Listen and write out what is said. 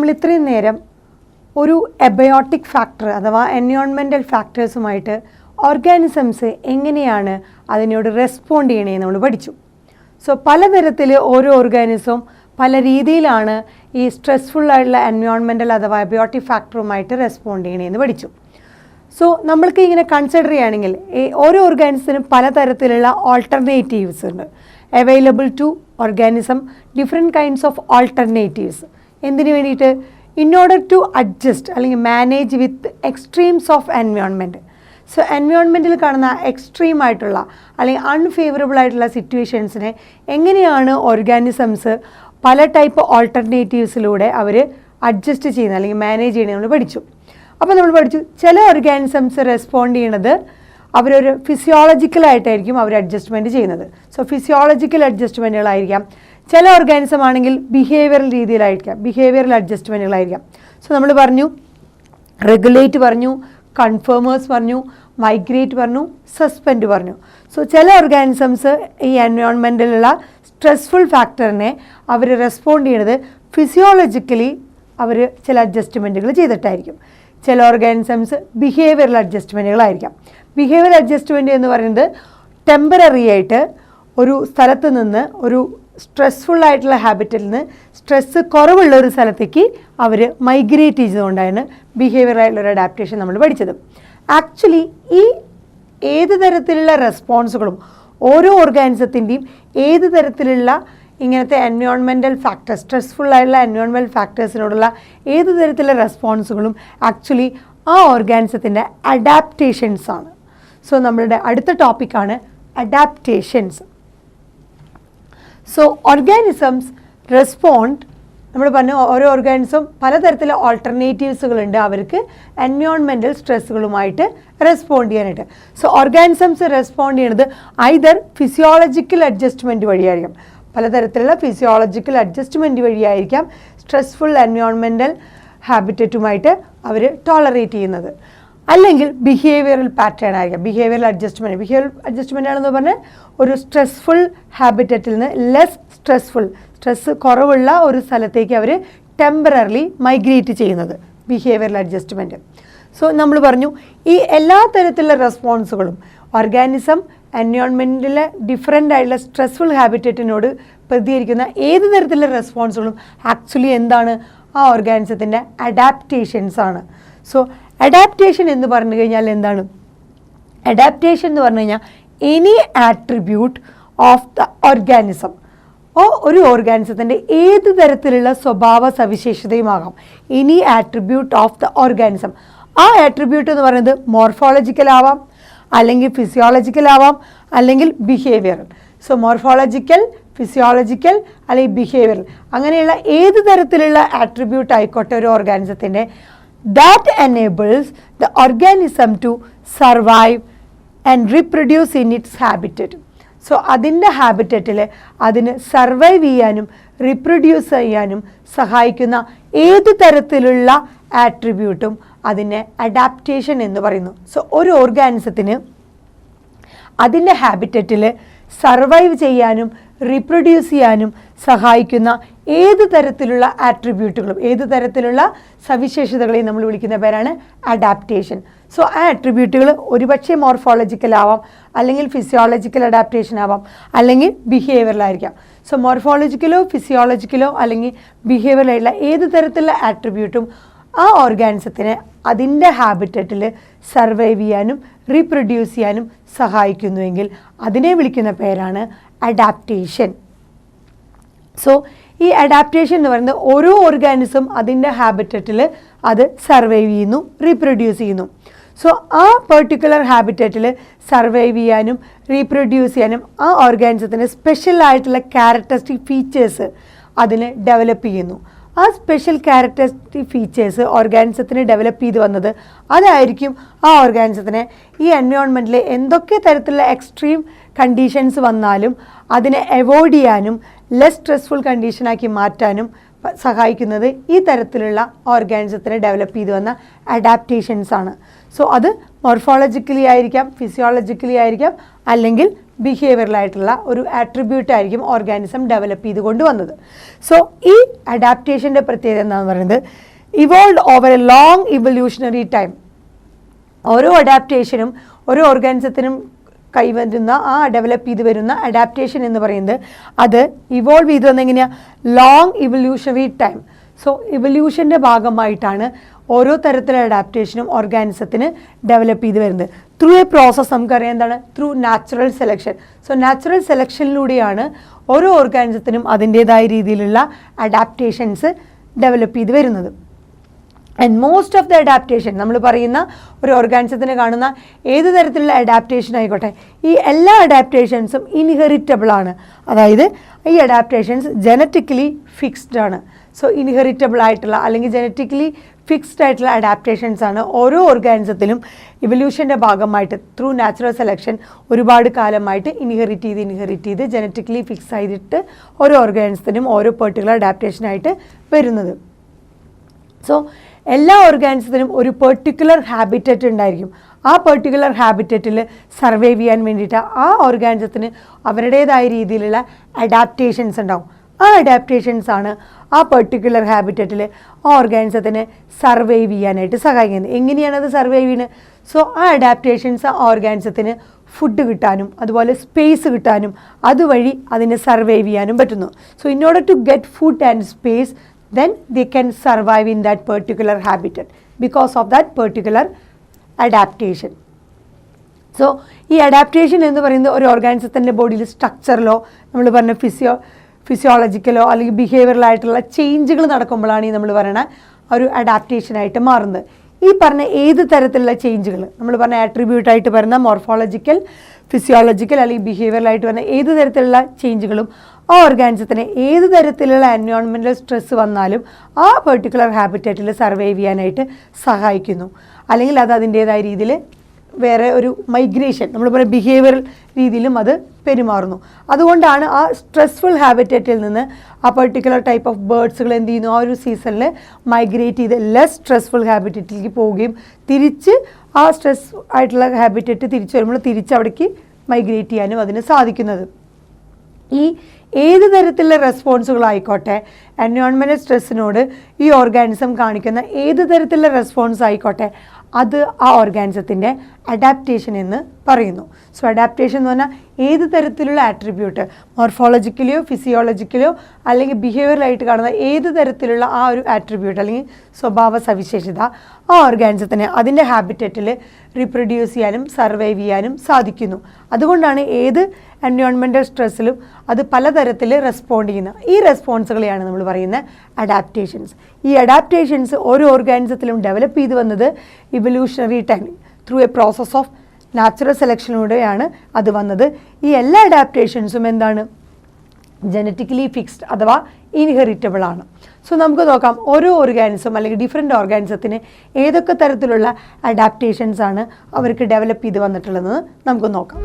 നമ്മൾ ഇത്രയും നേരം ഒരു എബയോട്ടിക് ഫാക്ടർ അഥവാ എൻവയോൺമെൻറ്റൽ ഫാക്ടേഴ്സുമായിട്ട് ഓർഗാനിസംസ് എങ്ങനെയാണ് അതിനോട് റെസ്പോണ്ട് ചെയ്യണേ നമ്മൾ പഠിച്ചു. സോ പലതരത്തിൽ ഓരോ ഓർഗാനിസവും പല രീതിയിലാണ് ഈ സ്ട്രെസ്ഫുള്ളായിട്ടുള്ള എൻവയോൺമെൻറ്റൽ അഥവാ എബയോട്ടിക് ഫാക്ടറുമായിട്ട് റെസ്പോണ്ട് ചെയ്യണേന്ന് പഠിച്ചു. സോ നമ്മൾക്ക് ഇങ്ങനെ കൺസിഡർ ചെയ്യുകയാണെങ്കിൽ ഓരോ ഓർഗാനിസത്തിനും പലതരത്തിലുള്ള ഓൾട്ടർനേറ്റീവ്സ് ഉണ്ട് available to organism, different kinds of alternatives. എന്തിനു വേണ്ടിയിട്ട്? ഇൻ ഓർഡർ ടു അഡ്ജസ്റ്റ് അല്ലെങ്കിൽ manage with extremes of environment. So എൻവയോൺമെൻറ്റിൽ കാണുന്ന എക്സ്ട്രീം ആയിട്ടുള്ള അല്ലെങ്കിൽ അൺഫേവറബിൾ ആയിട്ടുള്ള സിറ്റുവേഷൻസിനെ എങ്ങനെയാണ് ഓർഗാനിസംസ് പല ടൈപ്പ് ഓൾട്ടർനേറ്റീവ്സിലൂടെ അവർ അഡ്ജസ്റ്റ് ചെയ്യുന്നത് അല്ലെങ്കിൽ മാനേജ് ചെയ്യുന്നത് നമ്മൾ പഠിച്ചു. അപ്പോൾ നമ്മൾ പഠിച്ചു ചില ഓർഗാനിസംസ് റെസ്പോണ്ട് ചെയ്യണത് അവരൊരു ഫിസിയോളജിക്കലായിട്ടായിരിക്കും അവർ അഡ്ജസ്റ്റ്മെൻറ്റ് ചെയ്യുന്നത്. സോ ഫിസിയോളജിക്കൽ അഡ്ജസ്റ്റ്മെൻറ്റുകളായിരിക്കാം. ചില ഓർഗാനിസം ആണെങ്കിൽ ബിഹേവിയറൽ രീതിയിലായിരിക്കാം, ബിഹേവിയറൽ അഡ്ജസ്റ്റ്മെൻറ്റുകളായിരിക്കാം. സോ നമ്മൾ പറഞ്ഞു റെഗുലേറ്റ് പറഞ്ഞു, കൺഫേമേഴ്സ് പറഞ്ഞു, മൈഗ്രേറ്റ് പറഞ്ഞു, സസ്പെൻഡ് പറഞ്ഞു. സോ ചില ഓർഗാനിസംസ് ഈ എൻവയോൺമെൻറ്റിലുള്ള സ്ട്രെസ്ഫുൾ ഫാക്ടറിനെ അവർ റെസ്പോണ്ട് ചെയ്യുന്നത് ഫിസിയോളജിക്കലി അവർ ചില അഡ്ജസ്റ്റ്മെൻറ്റുകൾ ചെയ്തിട്ടായിരിക്കും. ചില ഓർഗാനിസംസ് ബിഹേവിയറൽ അഡ്ജസ്റ്റ്മെൻറ്റുകളായിരിക്കാം. ബിഹേവിയറൽ അഡ്ജസ്റ്റ്മെൻറ്റ് എന്ന് പറയുന്നത് ടെമ്പററി ആയിട്ട് ഒരു സ്ഥലത്ത് നിന്ന് ഒരു സ്ട്രെസ്ഫുള്ളായിട്ടുള്ള ഹാബിറ്റിൽ നിന്ന് സ്ട്രെസ്സ് കുറവുള്ള ഒരു സ്ഥലത്തേക്ക് അവർ മൈഗ്രേറ്റ് ചെയ്തുകൊണ്ടാണ് ബിഹേവിയറായിട്ടുള്ളൊരു അഡാപ്റ്റേഷൻ നമ്മൾ പഠിച്ചത്. ആക്ച്വലി ഈ ഏത് തരത്തിലുള്ള റെസ്പോൺസുകളും ഓരോ ഓർഗാനിസത്തിൻ്റെയും ഏത് തരത്തിലുള്ള ഇങ്ങനത്തെ എൻവയോൺമെൻറ്റൽ ഫാക്ടേഴ്സ്, സ്ട്രെസ്ഫുള്ളായിട്ടുള്ള എൻവയോൺമെൻറ്റൽ ഫാക്ടേഴ്സിനോടുള്ള ഏത് തരത്തിലുള്ള റെസ്പോൺസുകളും ആക്ച്വലി ആ ഓർഗാനിസത്തിൻ്റെ അഡാപ്റ്റേഷൻസ് ആണ്. സോ നമ്മളുടെ അടുത്ത ടോപ്പിക്കാണ് അഡാപ്റ്റേഷൻസ്. സോ ഓർഗാനിസംസ് റെസ്പോണ്ട്, നമ്മൾ പറഞ്ഞ ഓരോ ഓർഗാനിസം പലതരത്തിലുള്ള ഓൾട്ടർനേറ്റീവ്സുകളുണ്ട് അവർക്ക് എൻവയോൺമെൻറ്റൽ സ്ട്രെസ്സുകളുമായിട്ട് റെസ്പോണ്ട് ചെയ്യാനായിട്ട്. സോ ഓർഗാനിസംസ് റെസ്പോണ്ട് ചെയ്യുന്നത് ഐദർ ഫിസിയോളജിക്കൽ അഡ്ജസ്റ്റ്മെൻറ്റ് വഴിയായിരിക്കും, പലതരത്തിലുള്ള ഫിസിയോളജിക്കൽ അഡ്ജസ്റ്റ്മെൻറ്റ് വഴിയായിരിക്കാം സ്ട്രെസ്ഫുൾ എൻവയോൺമെൻറ്റൽ ഹാബിറ്ററ്റുമായിട്ട് അവർ ടോളറേറ്റ് ചെയ്യുന്നത്. അല്ലെങ്കിൽ ബിഹേവിയറൽ പാറ്റേൺ ആയിരിക്കാം. ബിഹേവിയറൽ അഡ്ജസ്റ്റ്മെൻ്റ് ആണെന്ന് പറഞ്ഞാൽ ഒരു സ്ട്രെസ്ഫുൾ ഹാബിറ്ററ്റിൽ നിന്ന് ലെസ് സ്ട്രെസ്സ് കുറവുള്ള ഒരു സ്ഥലത്തേക്ക് അവർ ടെമ്പററിലി മൈഗ്രേറ്റ് ചെയ്യുന്നത് ബിഹേവിയറൽ അഡ്ജസ്റ്റ്മെൻറ്റ്. സോ നമ്മൾ പറഞ്ഞു ഈ എല്ലാ തരത്തിലുള്ള റെസ്പോൺസുകളും ഓർഗാനിസം എൻവയോൺമെൻറ്റിലെ ഡിഫറെൻ്റ് ആയിട്ടുള്ള സ്ട്രെസ്ഫുൾ ഹാബിറ്ററ്റിനോട് പ്രതികരിക്കുന്ന ഏത് തരത്തിലുള്ള റെസ്പോൺസുകളും ആക്ച്വലി എന്താണ്? ആ ഓർഗാനിസത്തിൻ്റെ അഡാപ്റ്റേഷൻസ് ആണ്. സോ അഡാപ്റ്റേഷൻ എന്ന് പറഞ്ഞു കഴിഞ്ഞാൽ എന്താണ്? അഡാപ്റ്റേഷൻ എന്ന് പറഞ്ഞു കഴിഞ്ഞാൽ any attribute of the organism, ഒരു ഓർഗാനിസത്തിൻ്റെ ഏത് തരത്തിലുള്ള സ്വഭാവ സവിശേഷതയുമാകാം. Any attribute of the organism. ആ ആട്രിബ്യൂട്ട് എന്ന് പറയുന്നത് മോർഫോളജിക്കൽ ആവാം, അല്ലെങ്കിൽ ഫിസിയോളജിക്കൽ ആവാം, അല്ലെങ്കിൽ ബിഹേവിയറൽ. സോ മോർഫോളജിക്കൽ, ഫിസിയോളജിക്കൽ അല്ലെങ്കിൽ ബിഹേവിയറൽ, അങ്ങനെയുള്ള ഏത് തരത്തിലുള്ള ആട്രിബ്യൂട്ട് ആയിക്കോട്ടെ ഒരു ഓർഗാനിസത്തിൻ്റെ, that enables the organism to survive and reproduce in its habitat. So അതിൻ്റെ ഹാബിറ്ററ്റിൽ അതിന് സർവൈവ് ചെയ്യാനും റീപ്രൊഡ്യൂസ് ചെയ്യാനും സഹായിക്കുന്ന ഏത് തരത്തിലുള്ള ആട്രിബ്യൂട്ടും അതിനെ അഡാപ്റ്റേഷൻ എന്ന് പറയുന്നു. സോ ഒരു ഓർഗാനിസത്തിന് അതിൻ്റെ ഹാബിറ്ററ്റിൽ സർവൈവ് ചെയ്യാനും റീപ്രൊഡ്യൂസ് ചെയ്യാനും സഹായിക്കുന്ന ഏത് തരത്തിലുള്ള ആട്രിബ്യൂട്ടുകളും ഏത് തരത്തിലുള്ള സവിശേഷതകളെയും നമ്മൾ വിളിക്കുന്ന പേരാണ് അഡാപ്റ്റേഷൻ. സോ ആ ആട്രിബ്യൂട്ടുകൾ ഒരുപക്ഷെ മോർഫോളജിക്കൽ ആവാം, അല്ലെങ്കിൽ ഫിസിയോളജിക്കൽ അഡാപ്റ്റേഷൻ ആവാം, അല്ലെങ്കിൽ ബിഹേവിയറലായിരിക്കാം. സോ മോർഫോളജിക്കലോ ഫിസിയോളജിക്കലോ അല്ലെങ്കിൽ ബിഹേവിയറലായിട്ടുള്ള ഏത് തരത്തിലുള്ള ആട്രിബ്യൂട്ടും ആ ഓർഗാനിസത്തിനെ അതിൻ്റെ ഹാബിറ്ററ്റിൽ സർവൈവ് ചെയ്യാനും റീപ്രൊഡ്യൂസ് ചെയ്യാനും സഹായിക്കുന്നുവെങ്കിൽ അതിനെ വിളിക്കുന്ന പേരാണ് അഡാപ്റ്റേഷൻ. സോ ഈ അഡാപ്റ്റേഷൻ എന്ന് പറയുന്നത് ഓരോ ഓർഗാനിസം അതിൻ്റെ ഹാബിറ്ററ്റിൽ അത് സർവൈവ് ചെയ്യുന്നു, റീപ്രൊഡ്യൂസ് ചെയ്യുന്നു. സോ ആ പെർട്ടിക്കുലർ ഹാബിറ്ററ്റിൽ സർവൈവ് ചെയ്യാനും റീപ്രൊഡ്യൂസ് ചെയ്യാനും ആ ഓർഗാനിസത്തിന് സ്പെഷ്യൽ ആയിട്ടുള്ള ക്യാരക്ടറിസ്റ്റിക് ഫീച്ചേഴ്സ് അതിന് ഡെവലപ്പ് ചെയ്യുന്നു. ആ സ്പെഷ്യൽ ക്യാരക്ടറിസ്റ്റിക് ഫീച്ചേഴ്സ് ഓർഗാനിസത്തിന് ഡെവലപ്പ് ചെയ്ത് വന്നത് അതായിരിക്കും ആ ഓർഗാനിസത്തിനെ ഈ എൻവയോൺമെൻറ്റിൽ എന്തൊക്കെ തരത്തിലുള്ള എക്സ്ട്രീം കണ്ടീഷൻസ് വന്നാലും അതിനെ അവോയ്ഡ് ചെയ്യാനും ലെസ് സ്ട്രെസ്ഫുൾ കണ്ടീഷനാക്കി മാറ്റാനും സഹായിക്കുന്നത് ഈ തരത്തിലുള്ള ഓർഗാനിസത്തിനെ ഡെവലപ്പ് ചെയ്തു വന്ന അഡാപ്റ്റേഷൻസ് ആണ്. സോ അത് മോർഫോളജിക്കലി ആയിരിക്കാം, ഫിസിയോളജിക്കലി ആയിരിക്കാം, അല്ലെങ്കിൽ ബിഹേവിയറലായിട്ടുള്ള ഒരു ആട്രിബ്യൂട്ട് ആയിരിക്കും ഓർഗാനിസം ഡെവലപ്പ് ചെയ്ത് കൊണ്ടുവന്നത്. സോ ഈ അഡാപ്റ്റേഷൻ്റെ പ്രത്യേകത എന്താണെന്ന് പറയുന്നത്, evolve over A long evolutionary time. ഓരോ അഡാപ്റ്റേഷനും ഓരോ ഓർഗാനിസത്തിനും കൈവരുന്ന ഡെവലപ്പ് ചെയ്ത് വരുന്ന അഡാപ്റ്റേഷൻ എന്ന് പറയുന്നത് അത് ഇവോൾവ് ചെയ്ത് വന്നെങ്ങനെയാണ്, ലോങ് ഇവല്യൂഷണറി ടൈം. സോ ഇവല്യൂഷൻ്റെ ഭാഗമായിട്ടാണ് ഓരോ തരത്തിലുള്ള അഡാപ്റ്റേഷനും ഓർഗാനിസത്തിന് ഡെവലപ്പ് ചെയ്ത് വരുന്നത്. ത്രൂ എ പ്രോസസ്സ് നമുക്കറിയാം എന്താണ്, through natural selection. So natural സെലക്ഷനിലൂടെയാണ് ഓരോ ഓർഗാനിസത്തിനും അതിൻ്റേതായ രീതിയിലുള്ള അഡാപ്റ്റേഷൻസ് ഡെവലപ്പ് ചെയ്ത് വരുന്നത്. And most of the adaptation നമ്മൾ പറയുന്ന ഒരു ഓർഗാനിസത്തിന് കാണുന്ന ഏത് തരത്തിലുള്ള അഡാപ്റ്റേഷൻ ആയിക്കോട്ടെ, ഈ എല്ലാ അഡാപ്റ്റേഷൻസും ഇൻഹെറിറ്റബിൾ ആണ്. അതായത് ഈ അഡാപ്റ്റേഷൻസ് ജനറ്റിക്കലി ഫിക്സ്ഡ് ആണ്. സോ ഇൻഹെറിറ്റബിൾ ആയിട്ടുള്ള അല്ലെങ്കിൽ ജനറ്റിക്കലി ഫിക്സ്ഡ് ആയിട്ടുള്ള അഡാപ്റ്റേഷൻസ് ആണ് ഓരോ ഓർഗാനിസത്തിലും ഇവല്യൂഷൻ്റെ ഭാഗമായിട്ട് ത്രൂ നാച്ചുറൽ സെലക്ഷൻ ഒരുപാട് കാലമായിട്ട് ഇൻഹെറിറ്റ് ചെയ്ത് ജനറ്റിക്കലി ഫിക്സ് ചെയ്തിട്ട് ഓരോ ഓർഗാനിസത്തിനും ഓരോ പെർട്ടിക്കുലർ അഡാപ്റ്റേഷനായിട്ട് വരുന്നത്. സോ എല്ലാ ഓർഗാനിസത്തിനും ഒരു പെർട്ടിക്കുലർ ഹാബിറ്ററ്റ് ഉണ്ടായിരിക്കും. ആ പെർട്ടിക്കുലർ ഹാബിറ്ററ്റിൽ സർവൈവ് ചെയ്യാൻ വേണ്ടിയിട്ട് ആ ഓർഗാനിസത്തിന് അവരുടേതായ രീതിയിലുള്ള അഡാപ്റ്റേഷൻസ് ഉണ്ടാവും. ആ അഡാപ്റ്റേഷൻസ് ആണ് ആ പെർട്ടിക്കുലർ ഹാബിറ്ററ്റിൽ ആ ഓർഗാനിസത്തിന് സർവൈവ് ചെയ്യാനായിട്ട് സഹായിക്കുന്നത്. എങ്ങനെയാണ് അത് സർവൈവ് ചെയ്യുന്നത്? സോ ആ അഡാപ്റ്റേഷൻസ് ആ ഓർഗാനിസത്തിന് ഫുഡ് കിട്ടാനും അതുപോലെ സ്പേസ് കിട്ടാനും അതുവഴി അതിന് സർവൈവ് ചെയ്യാനും പറ്റുന്നു. So in order to get food and space, then they can survive in that particular habitat because of that particular adaptation. So ഈ അഡാപ്റ്റേഷൻ എന്ന് പറയുന്നത് ഒരു ഓർഗാനിസത്തിൻ്റെ ബോഡിയിൽ സ്ട്രക്ചറിലോ നമ്മൾ പറഞ്ഞ ഫിസിയോളജിക്കലോ അല്ലെങ്കിൽ ബിഹേവിയറലായിട്ടുള്ള ചേഞ്ചുകൾ നടക്കുമ്പോഴാണ് ഈ നമ്മൾ പറയുന്ന ഒരു അഡാപ്റ്റേഷനായിട്ട് മാറുന്നത്. ഈ പറഞ്ഞ ഏത് തരത്തിലുള്ള ചേഞ്ചുകൾ നമ്മൾ പറഞ്ഞ ആട്രിബ്യൂട്ടായിട്ട് പറയുന്ന മോർഫോളജിക്കൽ, ഫിസിയോളജിക്കൽ അല്ലെങ്കിൽ ബിഹേവിയറലായിട്ട് പറഞ്ഞ ഏത് തരത്തിലുള്ള ചേഞ്ചുകളും ആ ഓർഗാനിസത്തിന് ഏത് തരത്തിലുള്ള എൻവയോൺമെൻറ്റൽ സ്ട്രെസ് വന്നാലും ആ പെർട്ടിക്കുലർ ഹാബിറ്ററ്റിൽ സർവൈവ് ചെയ്യാനായിട്ട് സഹായിക്കുന്നു. അല്ലെങ്കിൽ അത് അതിൻ്റേതായ രീതിയിൽ വേറെ ഒരു മൈഗ്രേഷൻ നമ്മൾ പറയുന്ന ബിഹേവിയറൽ രീതിയിലും അത് പെരുമാറുന്നു. അതുകൊണ്ടാണ് ആ സ്ട്രെസ്ഫുൾ ഹാബിറ്ററ്റിൽ നിന്ന് ആ പെർട്ടിക്കുലർ ടൈപ്പ് ഓഫ് ബേർഡ്സുകൾ എന്ത് ചെയ്യുന്നു, ആ ഒരു സീസണിൽ മൈഗ്രേറ്റ് ചെയ്ത് ലെസ് സ്ട്രെസ്ഫുൾ ഹാബിറ്ററ്റിലേക്ക് പോവുകയും തിരിച്ച് ആ സ്ട്രെസ് ആയിട്ടുള്ള ഹാബിറ്ററ്റ് തിരിച്ചു വരുമ്പോൾ തിരിച്ച് അവിടേക്ക് മൈഗ്രേറ്റ് ചെയ്യാനും അതിന് സാധിക്കുന്നത്. ഈ ഏത് തരത്തിലുള്ള റെസ്പോൺസുകളായിക്കോട്ടെ, എൻവയോൺമെൻറ്റൽ സ്ട്രെസ്സിനോട് ഈ ഓർഗാനിസം കാണിക്കുന്ന ഏത് തരത്തിലുള്ള റെസ്പോൺസ് ആയിക്കോട്ടെ, അത് ആ ഓർഗാനിസത്തിൻ്റെ അഡാപ്റ്റേഷൻ എന്ന് പറയുന്നു. സോ അഡാപ്റ്റേഷൻ എന്ന് പറഞ്ഞാൽ ഏത് തരത്തിലുള്ള ആട്രിബ്യൂട്ട്, മോർഫോളജിക്കലിയോ ഫിസിയോളജിക്കലോ അല്ലെങ്കിൽ ബിഹേവിയറലായിട്ട് കാണുന്ന ഏത് തരത്തിലുള്ള ആ ഒരു ആട്രിബ്യൂട്ട് അല്ലെങ്കിൽ സ്വഭാവ സവിശേഷത ആ ഓർഗാനിസത്തിന് അതിൻ്റെ ഹാബിറ്ററ്റിൽ റീപ്രൊഡ്യൂസ് ചെയ്യാനും സർവൈവ് ചെയ്യാനും സാധിക്കുന്നു. അതുകൊണ്ടാണ് ഏത് എൻവയോൺമെൻറ്റൽ സ്ട്രെസ്സിലും അത് പലതരത്തിൽ റെസ്പോണ്ട് ചെയ്യുന്ന ഈ റെസ്പോൺസുകളെയാണ് നമ്മൾ പറയുന്ന അഡാപ്റ്റേഷൻസ്. ഈ അഡാപ്റ്റേഷൻസ് ഓരോ ഓർഗാനിസത്തിലും ഡെവലപ്പ് ചെയ്ത് വന്നത് evolutionary time through a process of natural സെലക്ഷനിലൂടെയാണ് അത് വന്നത്. ഈ എല്ലാ അഡാപ്റ്റേഷൻസും എന്താണ്, ജനറ്റിക്കലി ഫിക്സ്ഡ് അഥവാ ഇൻഹെറിറ്റബിൾ ആണ്. സോ നമുക്ക് നോക്കാം ഓരോ ഓർഗാനിസം അല്ലെങ്കിൽ ഡിഫറെൻ്റ് ഓർഗാനിസത്തിന് ഏതൊക്കെ തരത്തിലുള്ള അഡാപ്റ്റേഷൻസ് ആണ് അവർക്ക് ഡെവലപ്പ് ചെയ്ത് വന്നിട്ടുള്ളതെന്ന് നമുക്ക് നോക്കാം.